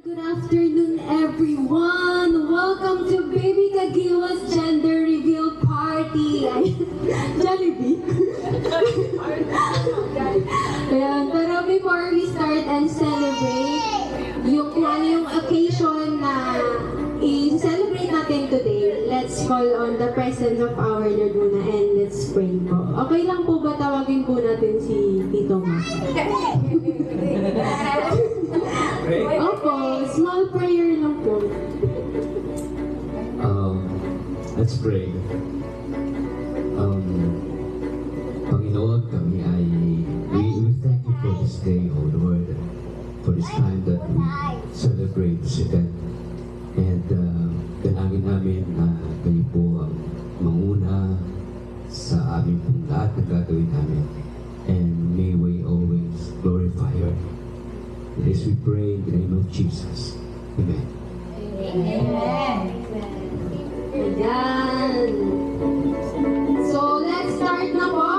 Good afternoon, everyone! Welcome to Baby Kagiwa's gender reveal party! Jollibee? Ayan, pero before we start and celebrate, kung ano yung occasion na i-celebrate natin today, let's call on the presence of our Lord muna and let's pray po. Okay lang po ba tawagin po natin si Tito Ma? Opo, small prayer lang po. Let's pray. Panginoon, kami ay we thank you for this day, O Lord, for this time that we celebrate this event. And dalangin namin na kayo po ang manguna sa aming pong lahat na gagawin namin. And may we always glorify your name. This we pray in the name of Jesus. Amen. Amen. Ayan. So, let's start na po.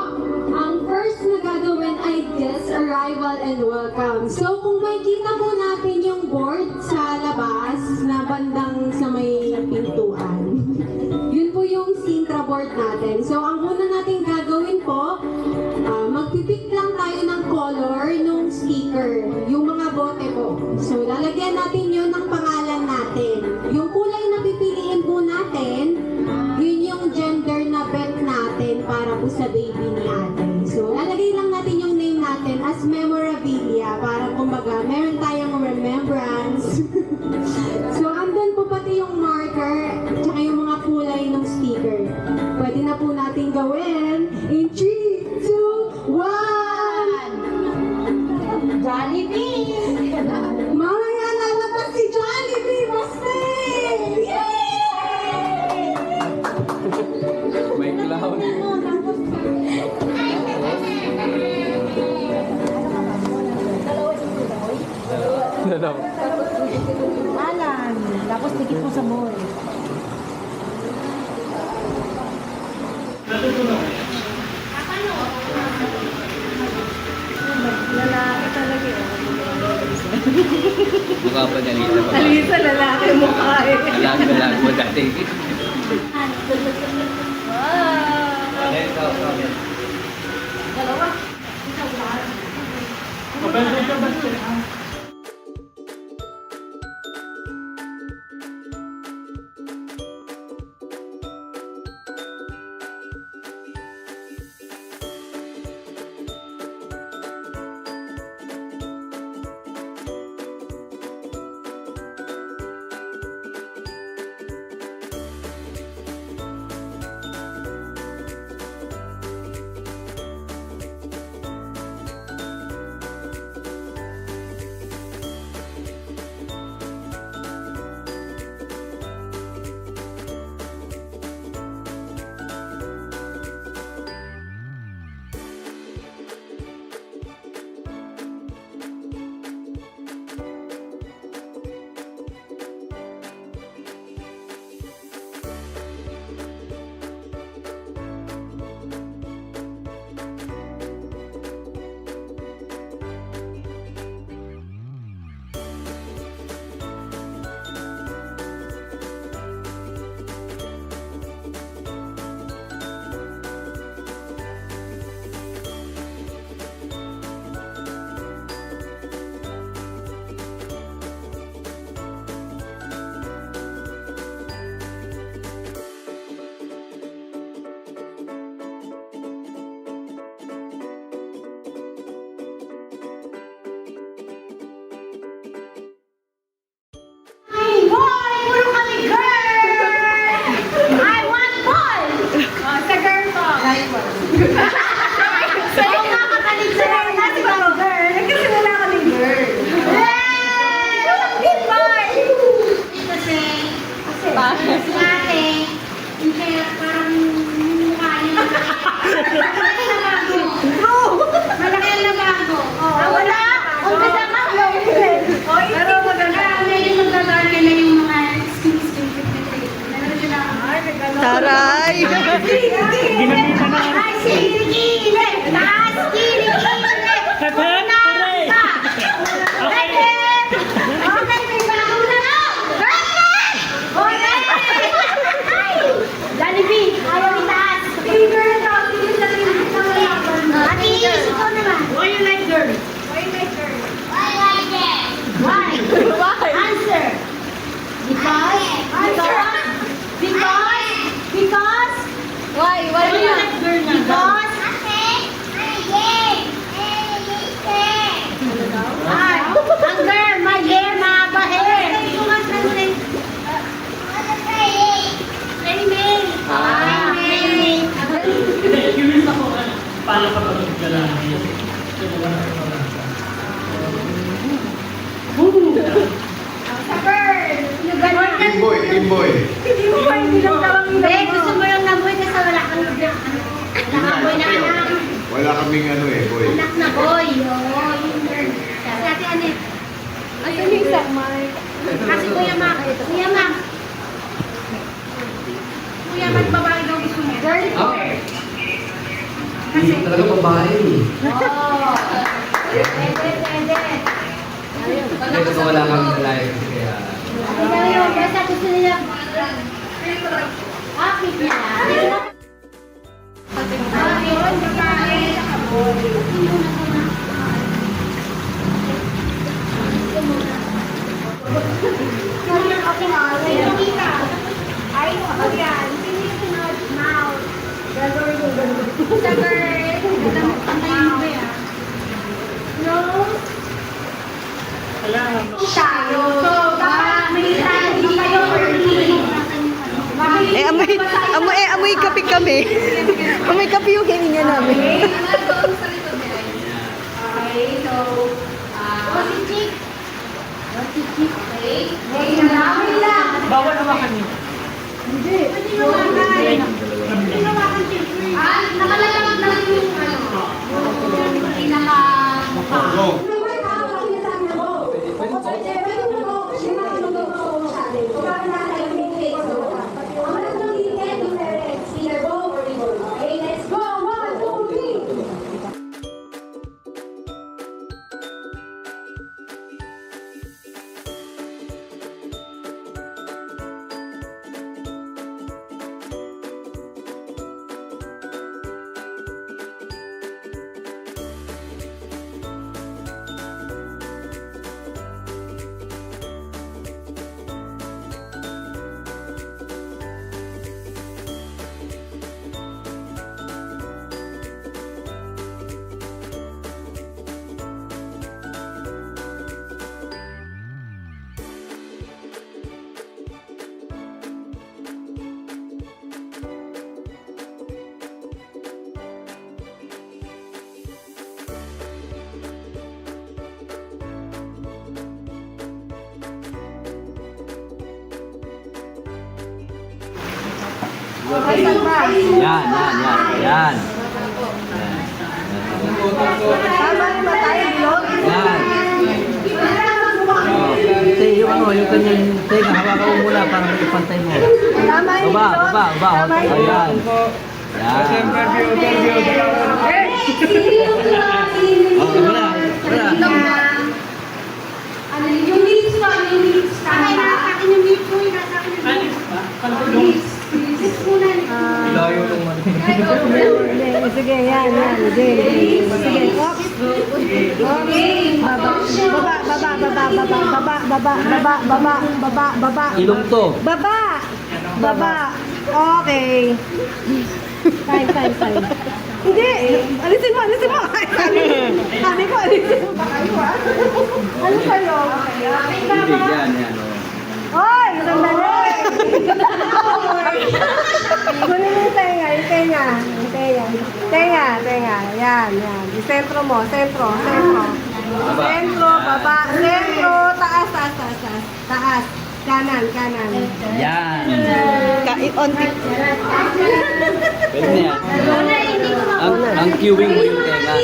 Ang first na gagawin ay guest arrival and welcome. So, kung makikita po natin yung board sa labas na bandang sa may pintuan, yun po yung Sintra board natin. So, ang una natin gagawin po, magpipick lang tayo ng color nung sticker, yung mga bote po. So, lalagyan natin yun ng pangalan natin. Yung kulay na pipiliin po natin, yun yung gender na bet natin para po sa baby ni ate. So, lalagay lang natin yung name natin as memorabilia para kumbaga meron tayong remembrance. So, andun po pati yung marker tsaka yung mga kulay ng sticker. Pwede na po natin gawin in 3, 2, 1! Jollibee! Mamaya lalabas si Jollibee! Masay! Yay! May clown. Alan, tapos tikit mo sa boy. Lalaki talaga yun. Mukha pa niya Lisa pa. Alisa, lalaki mukha eh. Galag mo dati. Dalawa. Sa'yo nga kapalit sa girl. Kasi ba girl? Kasi wala kaming girl. Yay! Good boy! Kasi ate, hindi, parang mukha niya. Malaki na bago. Malaki na bago. Wala! Ang ganda nga! Pero maganda. Ngayon magbabago na yung mga skins. Meron sila. Taray! Ay, si Ricky! boy, team boy. Hindi mo ba hindi lang daw ang Be, gusto mo yung naboy kasi wala kang anak. Wala kang boy na anak. Wala kaming ano eh, boy. Anak na boy. Oo, yung girl. Si Ate Anet. Ano yung isang mic? Kasi Kuya Mac. Kuya Mac. Kuya Mac, babae daw gusto mo. Girl. Hindi talaga babae. Oo. Pwede. Kasi kung wala kang lalaki, kaya... Ay, daw yun. Basta gusto nila. Kapit niya. Yun, babae. Okay na. Ay, ako yan. Sino yung sunod? Mouth. Gagawin yung gano'n. Sa girl. Mouth. Nose. Tayo. So, dapat may tayo. Hindi kayo early. Amoy kape kami. Amoy kape yung hininga namin. Okay, so, si Chick. Si Chick, okay? Okay, marami lang. Bawal naman kami. Hindi nawakan. Hindi nawakan, Chick. Nakalagay lang yung pinaka-mukha. Go. Yan. Tama ba tayo, Lord? Yan. Yung kanyang tenga, hawakan mo muna para ipantay mo. Tama yun, Lord. Tama yun. Ayan. Yan. Wala. Ano yung lips pa, yung lips pa. Ay, nasa akin yung lips ko. Nasa akin yung lips. Lips. Lips muna. Ilayo lang man. Sige, yan. Sige. Baba. Ilong to. Baba. Okay. Fine. Hindi. Alisin mo. Sabi ko, alisin mo. Ano kayo? Hindi, yan. Oy! Sandali! Kunin mo yung tenga. Tenga. Yan. Sentro mo. Sentro. Baba. Sentro. Taas. Kanan. Yan. Onti. Pwede na yan. Wala, hindi ko makuha. Ang queuing mo yung tenga.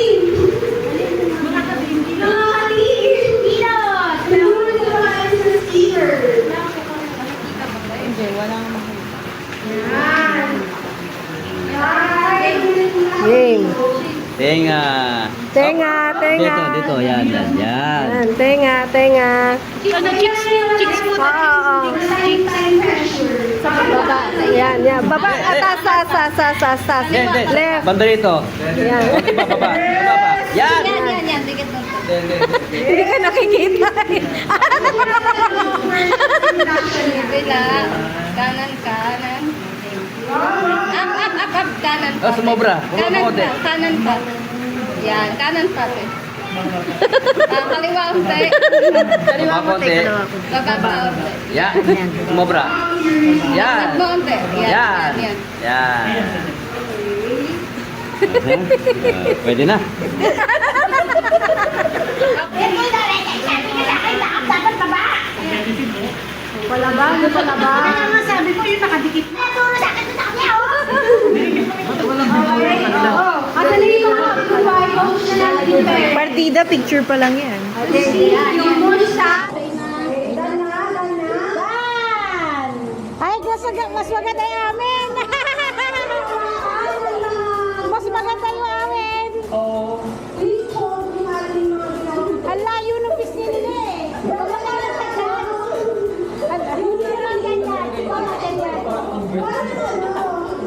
Game. Tenga. Dito. Yan. Tenga. Ano, chicks mo. Oo. Baba. Yan. Baba. Tas. Hindi. Left. Banda rito. Yan. Baba. Yan. Yan. Bigat mo. Hindi ka nakikita. Bila. Kanan. Up. Kanan pa. Sumobra. Kanan pa. Yan. Kanan pa. Kaliwa unti. Baba konti. Baba pa unti. Yan. Sumobra. Yan. Mo unti. Yan. Pwede na. Palabang, yung palabang. Kaya nga sabi ko, yung nakadikit na. Partida, picture pa lang yan. Yung bulsa. Ay, mas maganda yung amin. Mas maganda yung amin. Ang layo ng pisngi nila eh.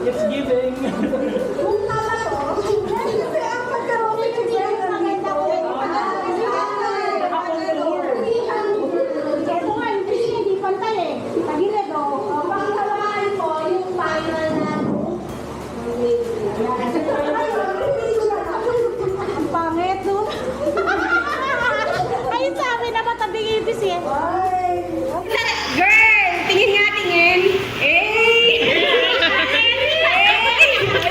It's giving. Ang pangit, no? Ayun sa amin na matabing ibis eh. Girl! Tingin nga, tingin! Eh!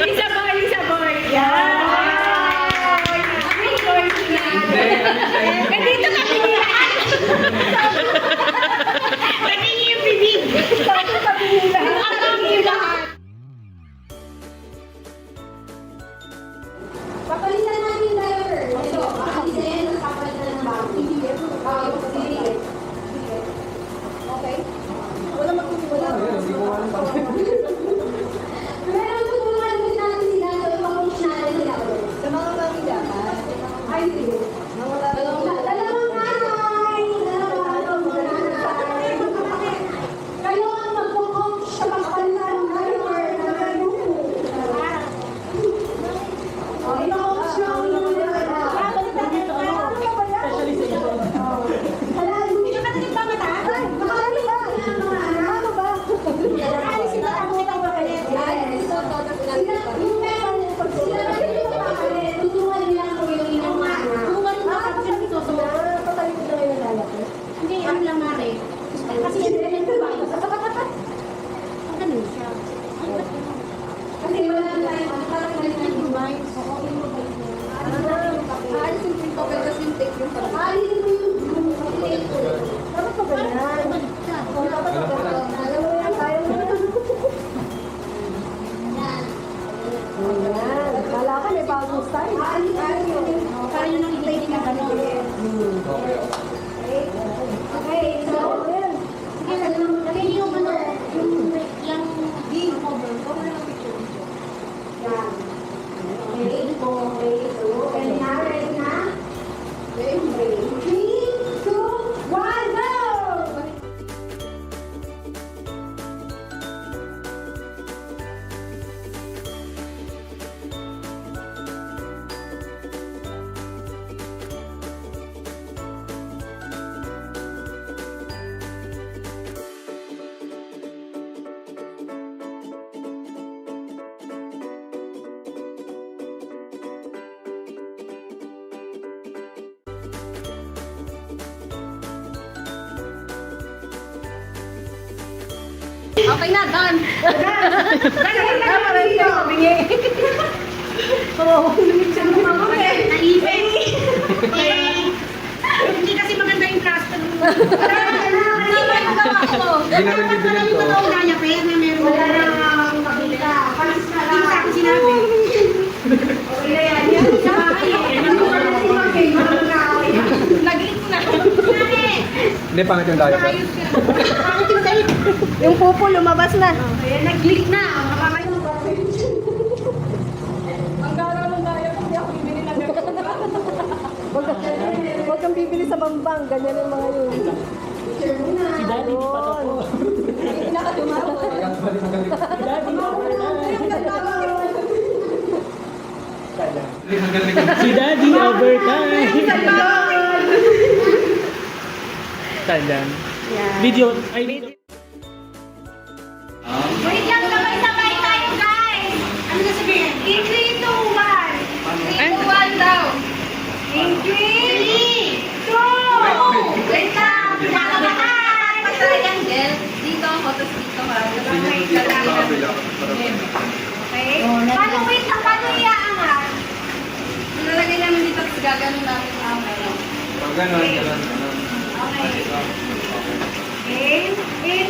Lisa boy, Lisa boy! Yan! Nandito ka pinilaan! Naging yung bibig! Sabi ka pinilaan! Ang alam yung lahat! Papalitan natin yung diaper. Ito, aalisin, tapos papalitan ng bago. Okay? Wala magtutulungan. Pero tutulungan din natin sila sa ipapush natin sila. Sa mga pamilya ba? Ay, sige. Dalawang nanay! Dalawang nanay! Kayo ang magpo-coach sa pagpalitan ng diaper. Hindi, ano lang mare. Kasi hindi naman ito ba? Ang ganun siya. Kasi wala na tayo, parang balikan yung mind. Aalisin mo yung papel kasi yung tape yung parang. Aalisin mo yung tape. Dapat pa ganyan. Dapat pa ganyan. Alam mo yan, kaya mo yan. Ayan. Kala ka may bagong style. Aalisin yun. Para yun ang tape na gano'n. Okay, so, ayan. Sige, lagay niyo yung ano, yung cover. Cover ng picture. Yan. Okay, okay. So, and now, ready na? Ready. 3, 2, 1, go! Okay na, done! Done! Bingi! Naipin. Hindi kasi maganda yung plaster. Hindi ba yung gawa ko? Hindi namin bibilin to. Wala na niya, kaya na meron. Wala nang kabila. Palis na Hindi sa lang. akin sinabi. Okay na yan. Yan sa bahay eh. Nag-eat na. Hindi, pangit yung diaper. Bakit yung tape? Yung pupo lumabas na. Ayan, nag-click na. Ang gara ng diet, hindi ako bibili ng ganito. Huwag kang bibili sa bambang. Ganyan yung mga yun. Si Daddy di pa tapos. Pinakatumawag. Si Daddy overtime. Si Daddy overtime. Tandaan. Video. Ay, video. Wait lang, sabay-sabay tayo, guys. Ano na sabihin? In 3, 2, 1. 3, 2, 1 daw. In 3, 2, wait lang. Pinakabahan. Pagtalagan, Del. Dito ako, tapos dito ka. Sabay ka lang. Okay? Paano, wait lang, paano iaangat? Nilalagay namin dito, tapos gaganon namin ang ano. Pag ganon, ganon, ganon. Okay. In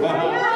Ayan.